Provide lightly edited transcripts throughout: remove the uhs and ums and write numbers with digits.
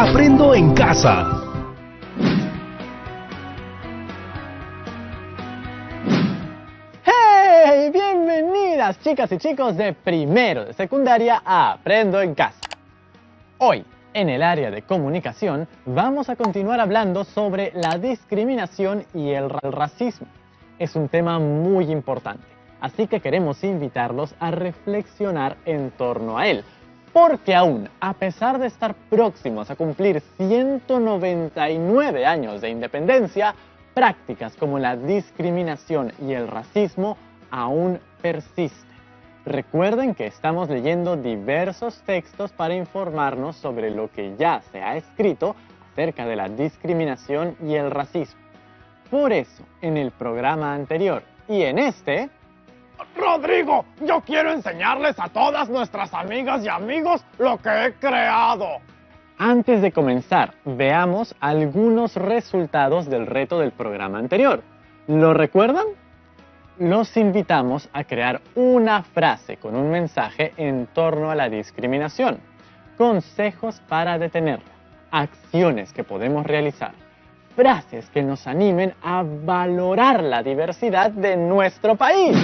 Aprendo en casa. ¡Hey! Bienvenidas chicas y chicos de primero de secundaria a Aprendo en Casa. Hoy, en el área de comunicación, vamos a continuar hablando sobre la discriminación y el racismo. Es un tema muy importante, así que queremos invitarlos a reflexionar en torno a él. Porque aún, a pesar de estar próximos a cumplir 199 años de independencia, prácticas como la discriminación y el racismo aún persisten. Recuerden que estamos leyendo diversos textos para informarnos sobre lo que ya se ha escrito acerca de la discriminación y el racismo. Por eso, en el programa anterior y en este... Rodrigo, yo quiero enseñarles a todas nuestras amigas y amigos lo que he creado. Antes de comenzar, veamos algunos resultados del reto del programa anterior. ¿Lo recuerdan? Los invitamos a crear una frase con un mensaje en torno a la discriminación, consejos para detenerla, acciones que podemos realizar, frases que nos animen a valorar la diversidad de nuestro país.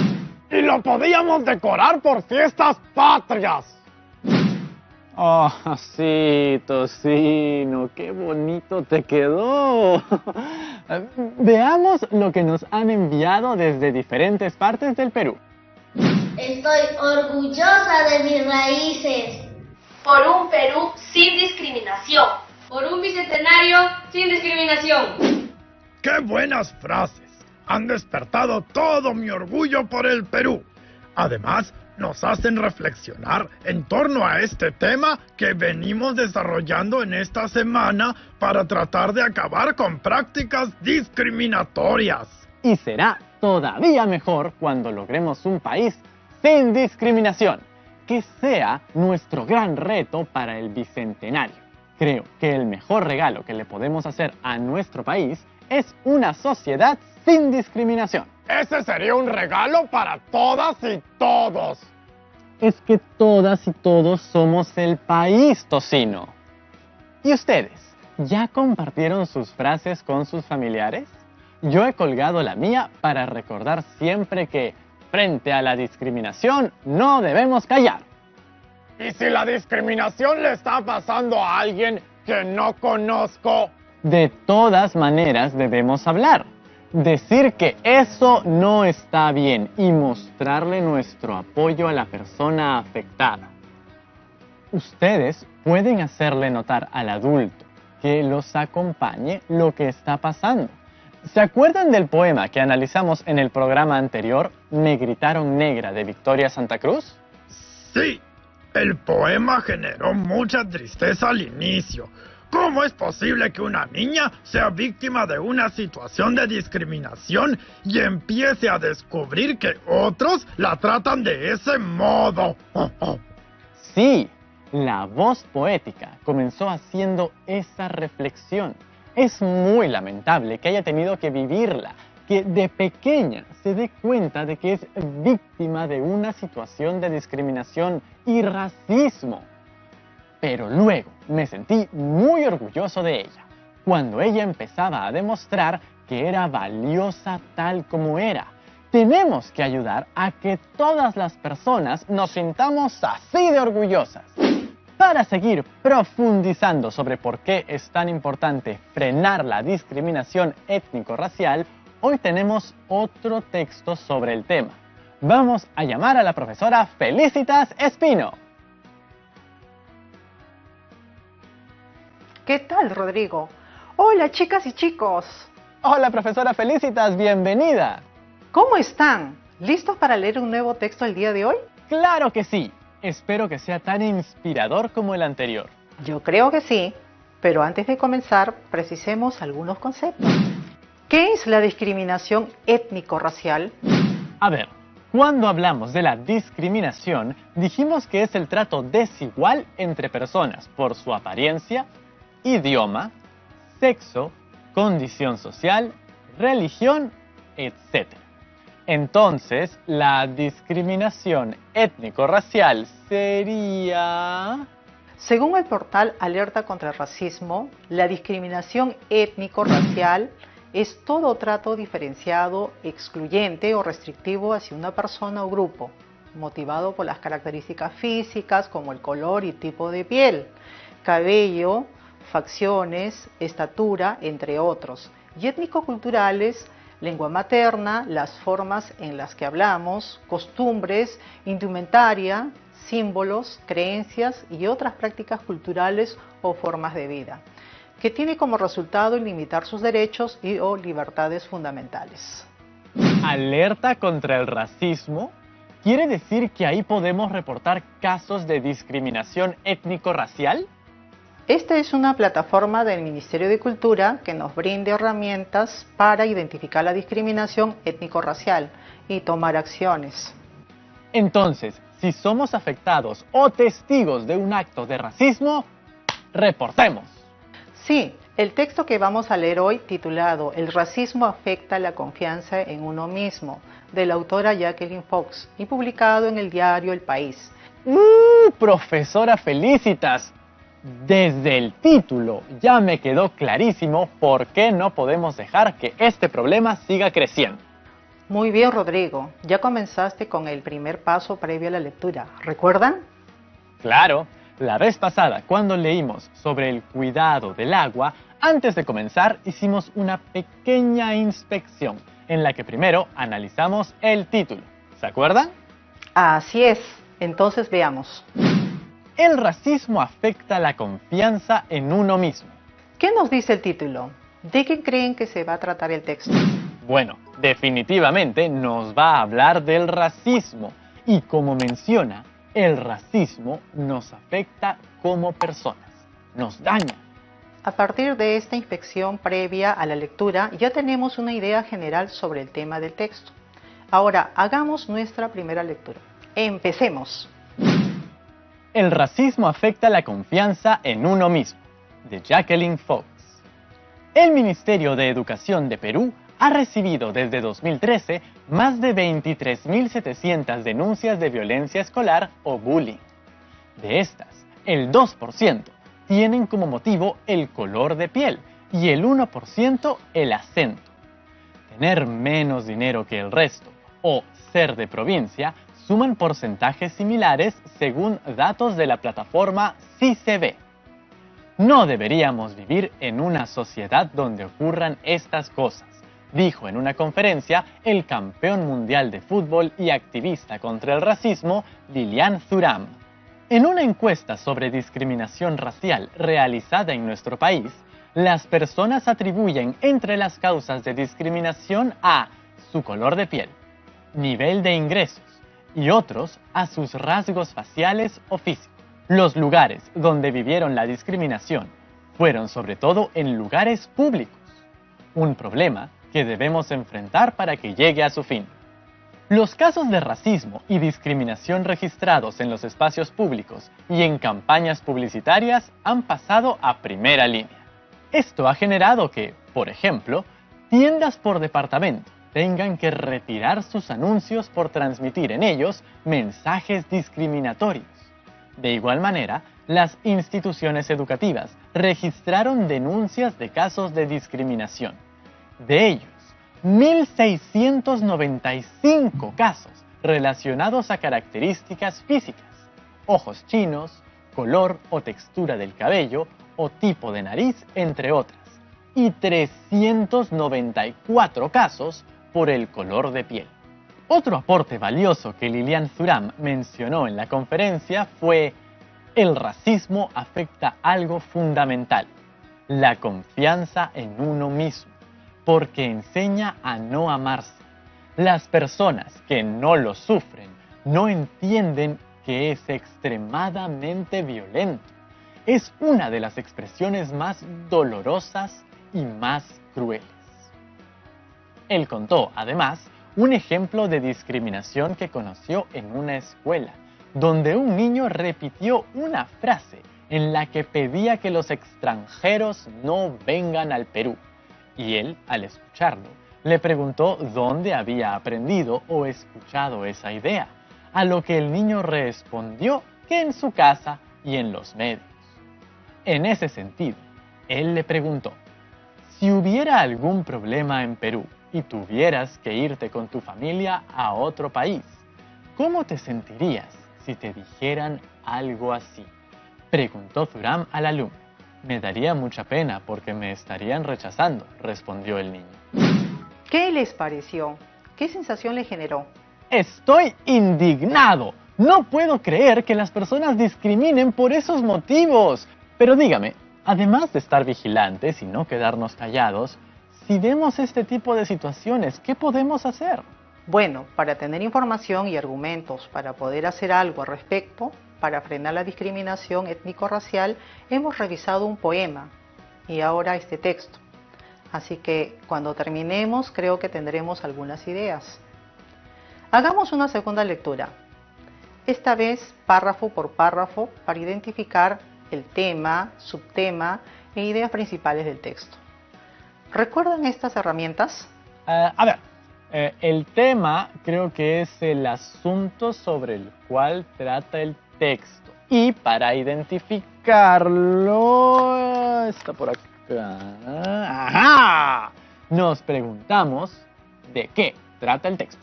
Y lo podíamos decorar por fiestas patrias. ¡Oh, sí, Tocino! ¡Qué bonito te quedó! Veamos lo que nos han enviado desde diferentes partes del Perú. Estoy orgullosa de mis raíces. Por un Perú sin discriminación. Por un bicentenario sin discriminación. ¡Qué buenas frases! Han despertado todo mi orgullo por el Perú. Además, nos hacen reflexionar en torno a este tema que venimos desarrollando en esta semana para tratar de acabar con prácticas discriminatorias. Y será todavía mejor cuando logremos un país sin discriminación, que sea nuestro gran reto para el bicentenario. Creo que el mejor regalo que le podemos hacer a nuestro país es una sociedad sin discriminación. Ese sería un regalo para todas y todos. Es que todas y todos somos el país, Tocino. ¿Y ustedes? ¿Ya compartieron sus frases con sus familiares? Yo he colgado la mía para recordar siempre que, frente a la discriminación, no debemos callar. ¿Y si la discriminación le está pasando a alguien que no conozco? De todas maneras debemos hablar. Decir que eso no está bien y mostrarle nuestro apoyo a la persona afectada. Ustedes pueden hacerle notar al adulto que los acompañe lo que está pasando. ¿Se acuerdan del poema que analizamos en el programa anterior, Me gritaron negra, de Victoria Santa Cruz? Sí, el poema generó mucha tristeza al inicio. ¿Cómo es posible que una niña sea víctima de una situación de discriminación y empiece a descubrir que otros la tratan de ese modo? Sí, la voz poética comenzó haciendo esa reflexión. Es muy lamentable que haya tenido que vivirla, que de pequeña se dé cuenta de que es víctima de una situación de discriminación y racismo. Pero luego me sentí muy orgulloso de ella, cuando ella empezaba a demostrar que era valiosa tal como era. Tenemos que ayudar a que todas las personas nos sintamos así de orgullosas. Para seguir profundizando sobre por qué es tan importante frenar la discriminación étnico-racial, hoy tenemos otro texto sobre el tema. Vamos a llamar a la profesora Felicitas Espino. ¿Qué tal, Rodrigo? Hola, chicas y chicos. Hola, profesora Felicitas, bienvenida. ¿Cómo están? ¿Listos para leer un nuevo texto el día de hoy? ¡Claro que sí! Espero que sea tan inspirador como el anterior. Yo creo que sí, pero antes de comenzar, precisemos algunos conceptos. ¿Qué es la discriminación étnico-racial? A ver, cuando hablamos de la discriminación, dijimos que es el trato desigual entre personas por su apariencia, idioma, sexo, condición social, religión, etc. Entonces, la discriminación étnico-racial sería... Según el portal Alerta contra el Racismo, la discriminación étnico-racial es todo trato diferenciado, excluyente o restrictivo hacia una persona o grupo, motivado por las características físicas como el color y tipo de piel, cabello, facciones, estatura, entre otros, y étnico-culturales, lengua materna, las formas en las que hablamos, costumbres, indumentaria, símbolos, creencias y otras prácticas culturales o formas de vida, que tiene como resultado limitar sus derechos y o libertades fundamentales. ¿Alerta contra el racismo? ¿Quiere decir que ahí podemos reportar casos de discriminación étnico-racial? Esta es una plataforma del Ministerio de Cultura que nos brinda herramientas para identificar la discriminación étnico-racial y tomar acciones. Entonces, si somos afectados o testigos de un acto de racismo, reportemos. Sí, el texto que vamos a leer hoy, titulado El racismo afecta la confianza en uno mismo, de la autora Jacqueline Fox, y publicado en el diario El País. Profesora Felicitas, desde el título ya me quedó clarísimo por qué no podemos dejar que este problema siga creciendo. Muy bien, Rodrigo, ya comenzaste con el primer paso previo a la lectura, ¿recuerdan? Claro, la vez pasada cuando leímos sobre el cuidado del agua, antes de comenzar hicimos una pequeña inspección en la que primero analizamos el título. ¿Se acuerdan? Así es, entonces veamos. El racismo afecta la confianza en uno mismo. ¿Qué nos dice el título? ¿De qué creen que se va a tratar el texto? Bueno, definitivamente nos va a hablar del racismo y como menciona, el racismo nos afecta como personas, nos daña. A partir de esta inspección previa a la lectura ya tenemos una idea general sobre el tema del texto. Ahora hagamos nuestra primera lectura. Empecemos. El racismo afecta la confianza en uno mismo, de Jacqueline Fox. El Ministerio de Educación de Perú ha recibido desde 2013 más de 23.700 denuncias de violencia escolar o bullying. De estas, el 2% tienen como motivo el color de piel y el 1% el acento. Tener menos dinero que el resto o ser de provincia suman porcentajes similares según datos de la plataforma CICB. No deberíamos vivir en una sociedad donde ocurran estas cosas, dijo en una conferencia el campeón mundial de fútbol y activista contra el racismo, Lilian Thuram. En una encuesta sobre discriminación racial realizada en nuestro país, las personas atribuyen entre las causas de discriminación a su color de piel, nivel de ingresos y otros a sus rasgos faciales o físicos. Los lugares donde vivieron la discriminación fueron sobre todo en lugares públicos, un problema que debemos enfrentar para que llegue a su fin. Los casos de racismo y discriminación registrados en los espacios públicos y en campañas publicitarias han pasado a primera línea. Esto ha generado que, por ejemplo, tiendas por departamento tengan que retirar sus anuncios por transmitir en ellos mensajes discriminatorios. De igual manera, las instituciones educativas registraron denuncias de casos de discriminación. De ellos, 1.695 casos relacionados a características físicas, ojos chinos, color o textura del cabello o tipo de nariz, entre otras, y 394 casos por el color de piel. Otro aporte valioso que Lilian Thuram mencionó en la conferencia fue: el racismo afecta algo fundamental, la confianza en uno mismo, porque enseña a no amarse. Las personas que no lo sufren no entienden que es extremadamente violento. Es una de las expresiones más dolorosas y más crueles. Él contó, además, un ejemplo de discriminación que conoció en una escuela, donde un niño repitió una frase en la que pedía que los extranjeros no vengan al Perú. Y él, al escucharlo, le preguntó dónde había aprendido o escuchado esa idea, a lo que el niño respondió que en su casa y en los medios. En ese sentido, él le preguntó, si hubiera algún problema en Perú y tuvieras que irte con tu familia a otro país, ¿cómo te sentirías si te dijeran algo así? Preguntó Thuram al alumno. Me daría mucha pena porque me estarían rechazando, respondió el niño. ¿Qué les pareció? ¿Qué sensación le generó? Estoy indignado. No puedo creer que las personas discriminen por esos motivos. Pero dígame, además de estar vigilantes y no quedarnos callados, si vemos este tipo de situaciones, ¿qué podemos hacer? Bueno, para tener información y argumentos para poder hacer algo al respecto, para frenar la discriminación étnico-racial, hemos revisado un poema y ahora este texto. Así que cuando terminemos creo que tendremos algunas ideas. Hagamos una segunda lectura, esta vez párrafo por párrafo para identificar el tema, subtema e ideas principales del texto. ¿Recuerdan estas herramientas? El tema creo que es el asunto sobre el cual trata el texto. Y para identificarlo, está por acá. ¡Ajá! Nos preguntamos de qué trata el texto.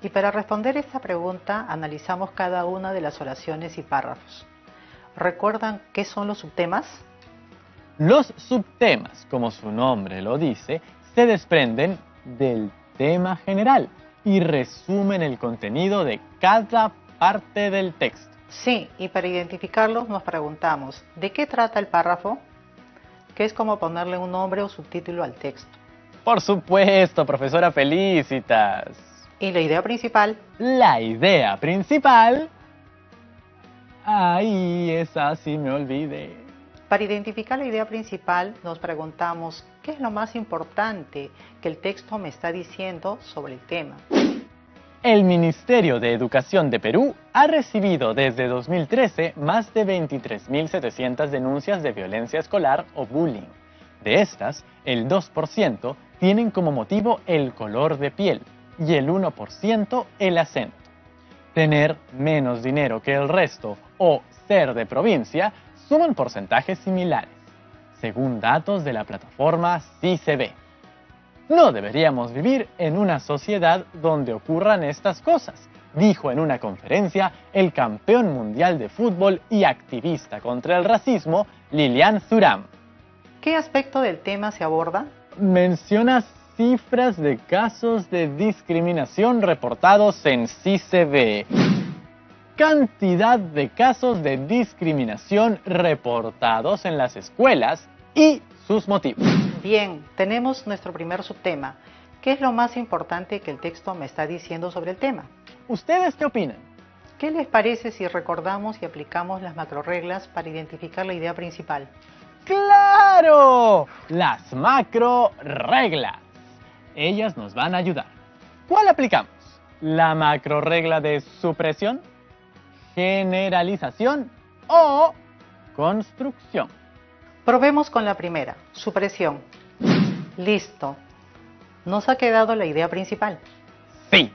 Y para responder esta pregunta, analizamos cada una de las oraciones y párrafos. ¿Recuerdan qué son los subtemas? Los subtemas, como su nombre lo dice, se desprenden del tema general y resumen el contenido de cada parte del texto. Sí, y para identificarlos nos preguntamos, ¿de qué trata el párrafo? Que es como ponerle un nombre o subtítulo al texto. Por supuesto, profesora Felicitas. ¿Y la idea principal? La idea principal... Ay, esa sí me olvidé. Para identificar la idea principal nos preguntamos, ¿qué es lo más importante que el texto me está diciendo sobre el tema? El Ministerio de Educación de Perú ha recibido desde 2013 más de 23.700 denuncias de violencia escolar o bullying. De estas, el 2% tienen como motivo el color de piel y el 1% el acento. Tener menos dinero que el resto o ser de provincia suman porcentajes similares, según datos de la plataforma CICB. No deberíamos vivir en una sociedad donde ocurran estas cosas, dijo en una conferencia el campeón mundial de fútbol y activista contra el racismo, Lilian Thuram. ¿Qué aspecto del tema se aborda? Menciona cifras de casos de discriminación reportados en CICB. Cantidad de casos de discriminación reportados en las escuelas y sus motivos. Bien, tenemos nuestro primer subtema. ¿Qué es lo más importante que el texto me está diciendo sobre el tema? ¿Ustedes qué opinan? ¿Qué les parece si recordamos y aplicamos las macrorreglas para identificar la idea principal? ¡Claro! Las macrorreglas. Ellas nos van a ayudar. ¿Cuál aplicamos? ¿La macrorregla de supresión, generalización o construcción? Probemos con la primera, supresión. Listo. ¿Nos ha quedado la idea principal? Sí,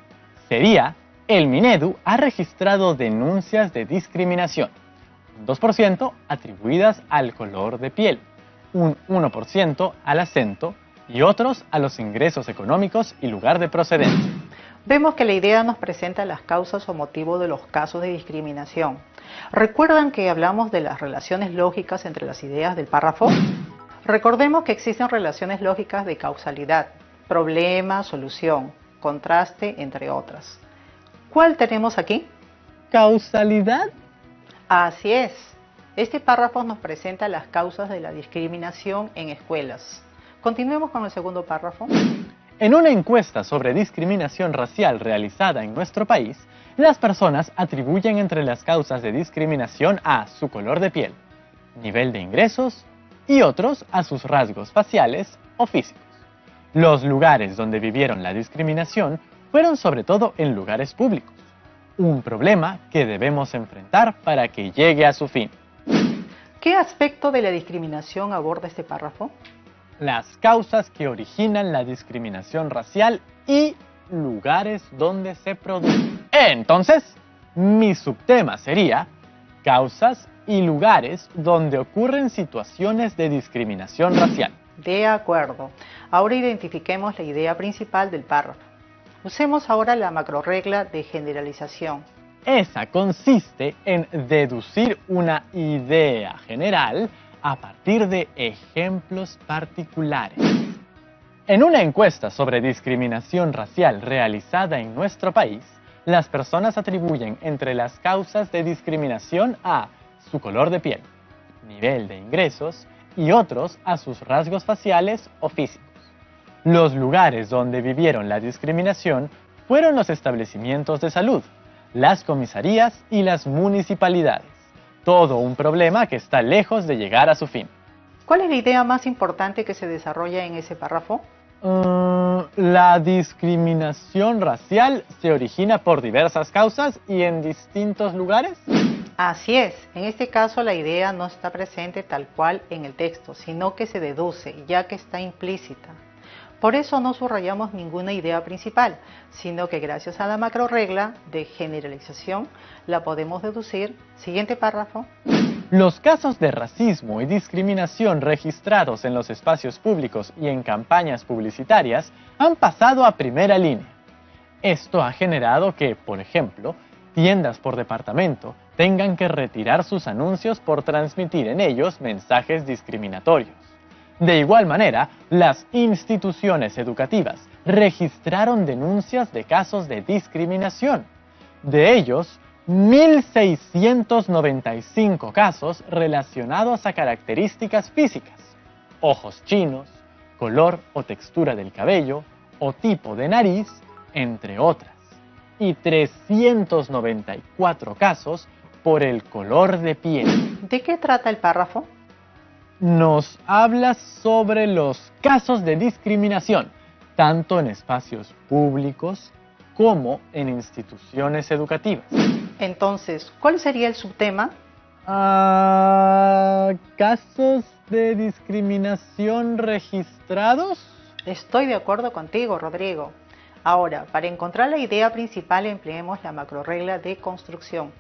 sería, el Minedu ha registrado denuncias de discriminación, un 2% atribuidas al color de piel, un 1% al acento y otros a los ingresos económicos y lugar de procedencia. Vemos que la idea nos presenta las causas o motivos de los casos de discriminación. ¿Recuerdan que hablamos de las relaciones lógicas entre las ideas del párrafo? Recordemos que existen relaciones lógicas de causalidad, problema, solución, contraste, entre otras. ¿Cuál tenemos aquí? ¿Causalidad? Así es. Este párrafo nos presenta las causas de la discriminación en escuelas. Continuemos con el segundo párrafo. En una encuesta sobre discriminación racial realizada en nuestro país, las personas atribuyen entre las causas de discriminación a su color de piel, nivel de ingresos y otros a sus rasgos faciales o físicos. Los lugares donde vivieron la discriminación fueron sobre todo en lugares públicos, un problema que debemos enfrentar para que llegue a su fin. ¿Qué aspecto de la discriminación aborda este párrafo? Las causas que originan la discriminación racial y lugares donde se produce. Entonces, mi subtema sería causas y lugares donde ocurren situaciones de discriminación racial. De acuerdo. Ahora identifiquemos la idea principal del párrafo. Usemos ahora la macrorregla de generalización. Esa consiste en deducir una idea general a partir de ejemplos particulares. En una encuesta sobre discriminación racial realizada en nuestro país, las personas atribuyen entre las causas de discriminación a su color de piel, nivel de ingresos y otros a sus rasgos faciales o físicos. Los lugares donde vivieron la discriminación fueron los establecimientos de salud, las comisarías y las municipalidades. Todo un problema que está lejos de llegar a su fin. ¿Cuál es la idea más importante que se desarrolla en ese párrafo? La discriminación racial se origina por diversas causas y en distintos lugares. Así es, en este caso la idea no está presente tal cual en el texto, sino que se deduce, ya que está implícita. Por eso no subrayamos ninguna idea principal, sino que gracias a la macrorregla de generalización la podemos deducir. Siguiente párrafo. Los casos de racismo y discriminación registrados en los espacios públicos y en campañas publicitarias han pasado a primera línea. Esto ha generado que, por ejemplo, tiendas por departamento tengan que retirar sus anuncios por transmitir en ellos mensajes discriminatorios. De igual manera, las instituciones educativas registraron denuncias de casos de discriminación. De ellos, 1.695 casos relacionados a características físicas, ojos chinos, color o textura del cabello o tipo de nariz, entre otras, y 394 casos por el color de piel. ¿De qué trata el párrafo? Nos habla sobre los casos de discriminación, tanto en espacios públicos como en instituciones educativas. Entonces, ¿cuál sería el subtema? ¿Casos de discriminación registrados? Estoy de acuerdo contigo, Rodrigo. Ahora, para encontrar la idea principal empleemos la macrorregla de construcción.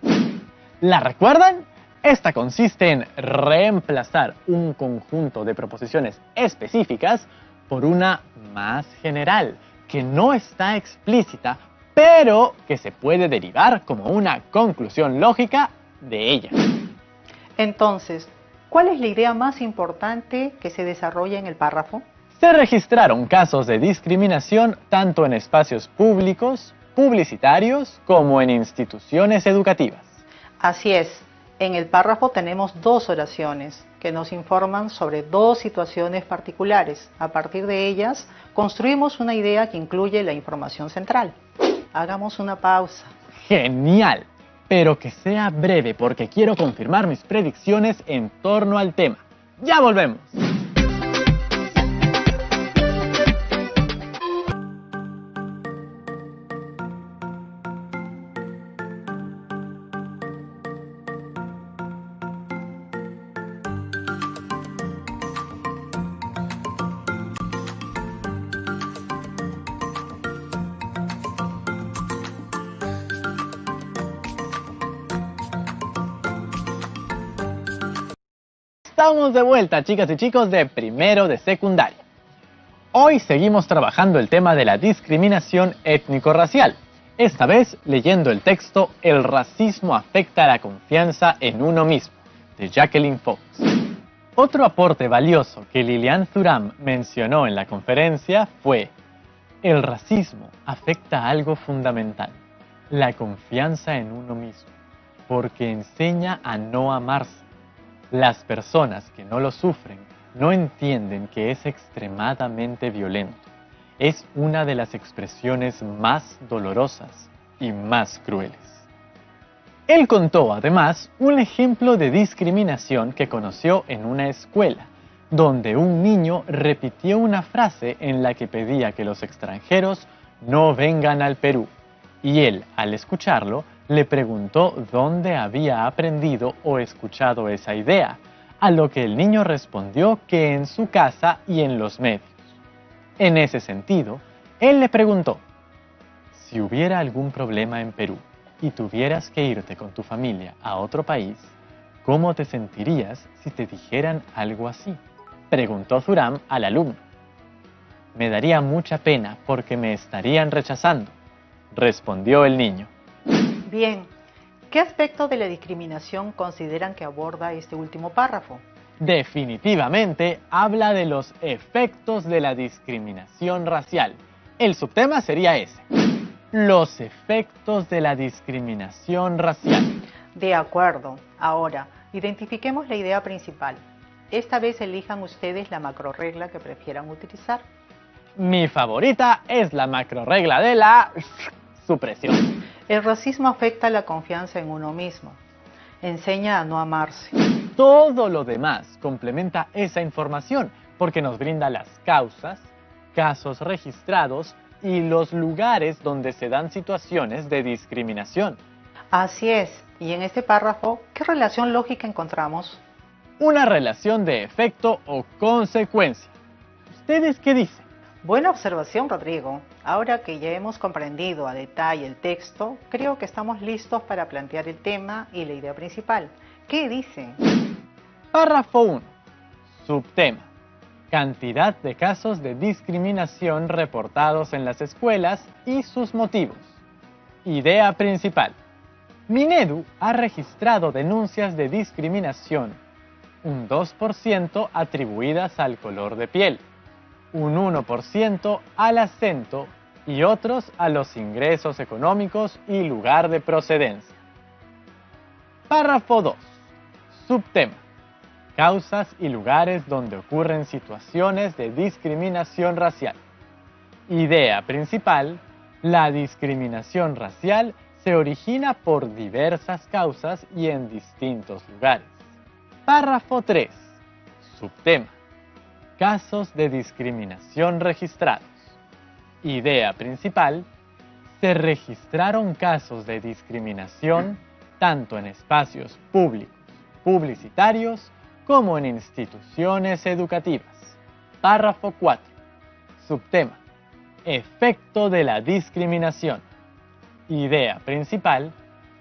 ¿La recuerdan? Esta consiste en reemplazar un conjunto de proposiciones específicas por una más general, que no está explícita, pero que se puede derivar como una conclusión lógica de ella. Entonces, ¿cuál es la idea más importante que se desarrolla en el párrafo? Se registraron casos de discriminación tanto en espacios públicos, publicitarios, como en instituciones educativas. Así es. En el párrafo tenemos dos oraciones que nos informan sobre dos situaciones particulares. A partir de ellas, construimos una idea que incluye la información central. Hagamos una pausa. ¡Genial! Pero que sea breve porque quiero confirmar mis predicciones en torno al tema. ¡Ya volvemos! Estamos de vuelta, chicas y chicos de primero de secundaria. Hoy seguimos trabajando el tema de la discriminación étnico-racial. Esta vez leyendo el texto El racismo afecta a la confianza en uno mismo, de Jacqueline Fox. Otro aporte valioso que Lilian Thuram mencionó en la conferencia fue: el racismo afecta a algo fundamental, la confianza en uno mismo, porque enseña a no amarse. Las personas que no lo sufren no entienden que es extremadamente violento. Es una de las expresiones más dolorosas y más crueles. Él contó además un ejemplo de discriminación que conoció en una escuela, donde un niño repitió una frase en la que pedía que los extranjeros no vengan al Perú, y él, al escucharlo, le preguntó dónde había aprendido o escuchado esa idea, a lo que el niño respondió que en su casa y en los medios. En ese sentido, él le preguntó: si hubiera algún problema en Perú y tuvieras que irte con tu familia a otro país, ¿Cómo te sentirías si te dijeran algo así?, preguntó Thuram al alumno. Me daría mucha pena porque me estarían rechazando, respondió el niño. Bien, ¿qué aspecto de la discriminación consideran que aborda este último párrafo? Definitivamente habla de los efectos de la discriminación racial. El subtema sería ese: los efectos de la discriminación racial. De acuerdo. Ahora, identifiquemos la idea principal. Esta vez elijan ustedes la macrorregla que prefieran utilizar. Mi favorita es la macrorregla de la supresión. El racismo afecta la confianza en uno mismo. Enseña a no amarse. Todo lo demás complementa esa información porque nos brinda las causas, casos registrados y los lugares donde se dan situaciones de discriminación. Así es. Y en este párrafo, ¿qué relación lógica encontramos? Una relación de efecto o consecuencia. ¿Ustedes qué dicen? Buena observación, Rodrigo. Ahora que ya hemos comprendido a detalle el texto, creo que estamos listos para plantear el tema y la idea principal. ¿Qué dicen? Párrafo 1. Subtema: cantidad de casos de discriminación reportados en las escuelas y sus motivos. Idea principal: Minedu ha registrado denuncias de discriminación, un 2% atribuidas al color de piel, un 1% al acento y otros a los ingresos económicos y lugar de procedencia. Párrafo 2. Subtema: causas y lugares donde ocurren situaciones de discriminación racial. Idea principal: la discriminación racial se origina por diversas causas y en distintos lugares. Párrafo 3. Subtema: casos de discriminación registrados. Idea principal: se registraron casos de discriminación tanto en espacios públicos, publicitarios, como en instituciones educativas. Párrafo 4. Subtema: efecto de la discriminación. Idea principal: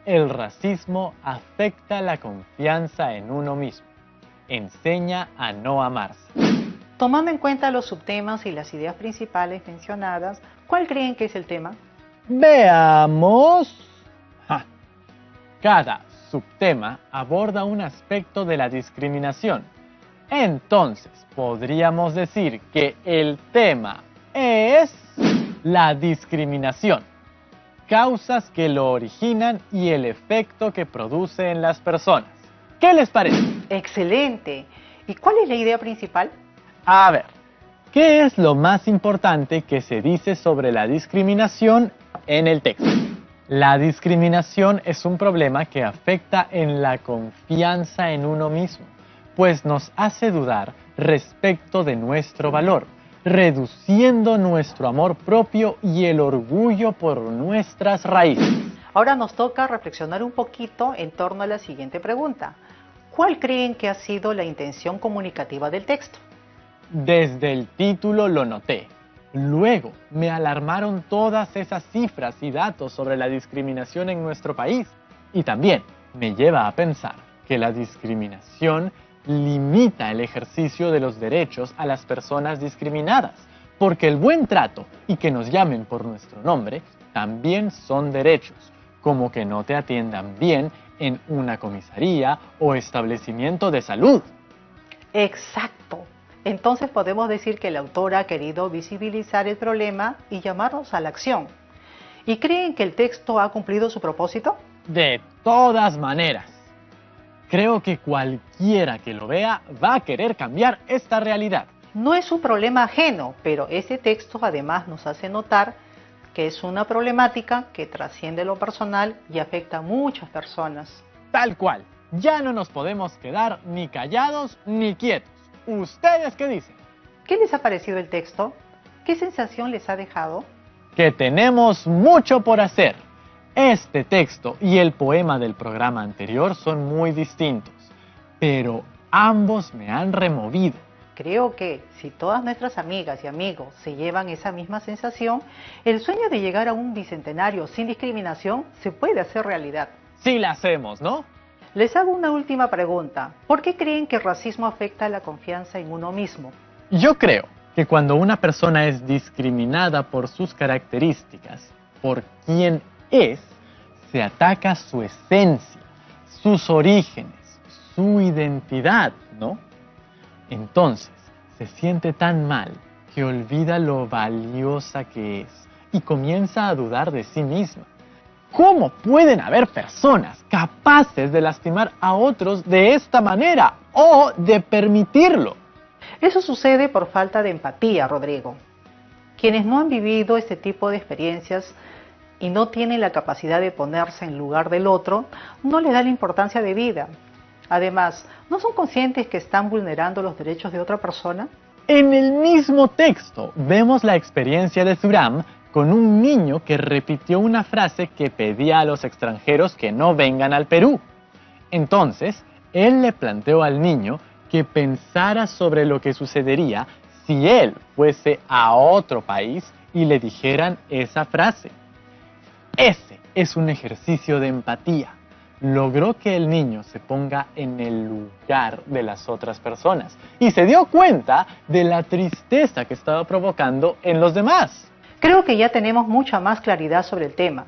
el racismo afecta la confianza en uno mismo. Enseña a no amarse. Tomando en cuenta los subtemas y las ideas principales mencionadas, ¿cuál creen que es el tema? Veamos. Cada subtema aborda un aspecto de la discriminación. Entonces, podríamos decir que el tema es la discriminación, causas que lo originan y el efecto que produce en las personas. ¿Qué les parece? ¡Excelente! ¿Y cuál es la idea principal? A ver, ¿qué es lo más importante que se dice sobre la discriminación en el texto? La discriminación es un problema que afecta en la confianza en uno mismo, pues nos hace dudar respecto de nuestro valor, reduciendo nuestro amor propio y el orgullo por nuestras raíces. Ahora nos toca reflexionar un poquito en torno a la siguiente pregunta. ¿Cuál creen que ha sido la intención comunicativa del texto? Desde el título lo noté. Luego me alarmaron todas esas cifras y datos sobre la discriminación en nuestro país. Y también me lleva a pensar que la discriminación limita el ejercicio de los derechos a las personas discriminadas, porque el buen trato y que nos llamen por nuestro nombre también son derechos, como que no te atiendan bien en una comisaría o establecimiento de salud. Exacto. Entonces podemos decir que la autora ha querido visibilizar el problema y llamarnos a la acción. ¿Y creen que el texto ha cumplido su propósito? De todas maneras, creo que cualquiera que lo vea va a querer cambiar esta realidad. No es un problema ajeno, pero ese texto además nos hace notar que es una problemática que trasciende lo personal y afecta a muchas personas. Tal cual, ya no nos podemos quedar ni callados ni quietos. ¿Ustedes qué dicen? ¿Qué les ha parecido el texto? ¿Qué sensación les ha dejado? Que tenemos mucho por hacer. Este texto y el poema del programa anterior son muy distintos, pero ambos me han removido. Creo que si todas nuestras amigas y amigos se llevan esa misma sensación, el sueño de llegar a un bicentenario sin discriminación se puede hacer realidad. Sí la hacemos, ¿no? Les hago una última pregunta. ¿Por qué creen que el racismo afecta la confianza en uno mismo? Yo creo que cuando una persona es discriminada por sus características, por quién es, se ataca su esencia, sus orígenes, su identidad, ¿no? Entonces, se siente tan mal que olvida lo valiosa que es y comienza a dudar de sí misma. ¿Cómo pueden haber personas capaces de lastimar a otros de esta manera o de permitirlo? Eso sucede por falta de empatía, Rodrigo. Quienes no han vivido este tipo de experiencias y no tienen la capacidad de ponerse en lugar del otro, no les da la importancia de vida. Además, ¿no son conscientes que están vulnerando los derechos de otra persona? En el mismo texto vemos la experiencia de Thuram con un niño que repitió una frase que pedía a los extranjeros que no vengan al Perú. Entonces, él le planteó al niño que pensara sobre lo que sucedería si él fuese a otro país y le dijeran esa frase. Ese es un ejercicio de empatía. Logró que el niño se ponga en el lugar de las otras personas y se dio cuenta de la tristeza que estaba provocando en los demás. Creo que ya tenemos mucha más claridad sobre el tema.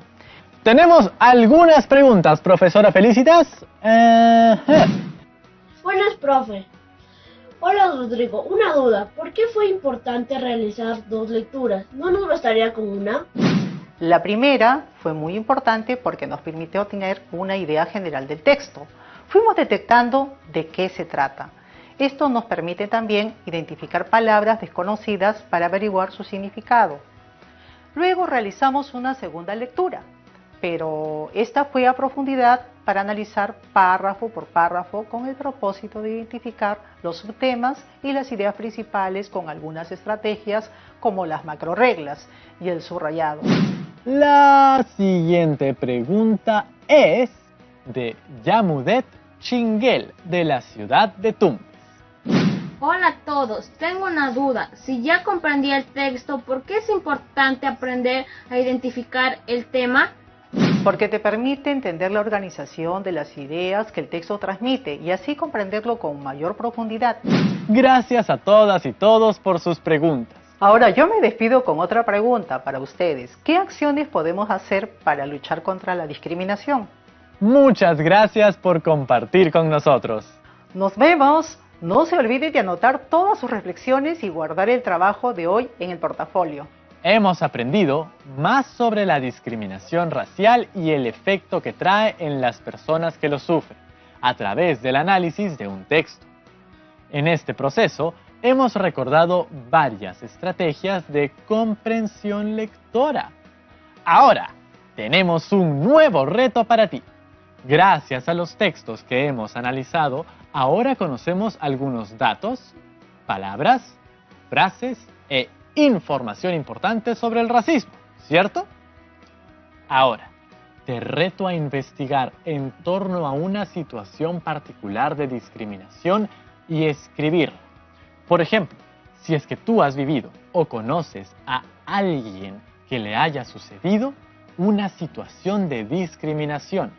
Tenemos algunas preguntas, profesora Felicitas. Buenas, profe. Hola, Rodrigo. Una duda. ¿Por qué fue importante realizar 2 lecturas? ¿No nos bastaría con una? La primera fue muy importante porque nos permitió tener una idea general del texto. Fuimos detectando de qué se trata. Esto nos permite también identificar palabras desconocidas para averiguar su significado. Luego realizamos una segunda lectura, pero esta fue a profundidad para analizar párrafo por párrafo con el propósito de identificar los subtemas y las ideas principales con algunas estrategias como las macrorreglas y el subrayado. La siguiente pregunta es de Yamudet Chinguel, de la ciudad de Tumbes. Hola a todos, tengo una duda. Si ya comprendí el texto, ¿por qué es importante aprender a identificar el tema? Porque te permite entender la organización de las ideas que el texto transmite y así comprenderlo con mayor profundidad. Gracias a todas y todos por sus preguntas. Ahora yo me despido con otra pregunta para ustedes. ¿Qué acciones podemos hacer para luchar contra la discriminación? Muchas gracias por compartir con nosotros. Nos vemos. No se olviden de anotar todas sus reflexiones y guardar el trabajo de hoy en el portafolio. Hemos aprendido más sobre la discriminación racial y el efecto que trae en las personas que lo sufren, a través del análisis de un texto. En este proceso, hemos recordado varias estrategias de comprensión lectora. Ahora, tenemos un nuevo reto para ti. Gracias a los textos que hemos analizado, ahora conocemos algunos datos, palabras, frases e información importante sobre el racismo, ¿cierto? Ahora, te reto a investigar en torno a una situación particular de discriminación y escribirla. Por ejemplo, si es que tú has vivido o conoces a alguien que le haya sucedido una situación de discriminación.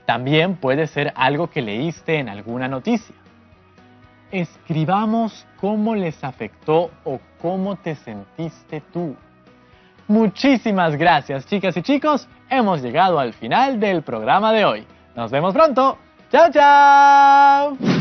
También puede ser algo que leíste en alguna noticia. Escribamos cómo les afectó o cómo te sentiste tú. Muchísimas gracias, chicas y chicos. Hemos llegado al final del programa de hoy. Nos vemos pronto. ¡Chao, chao!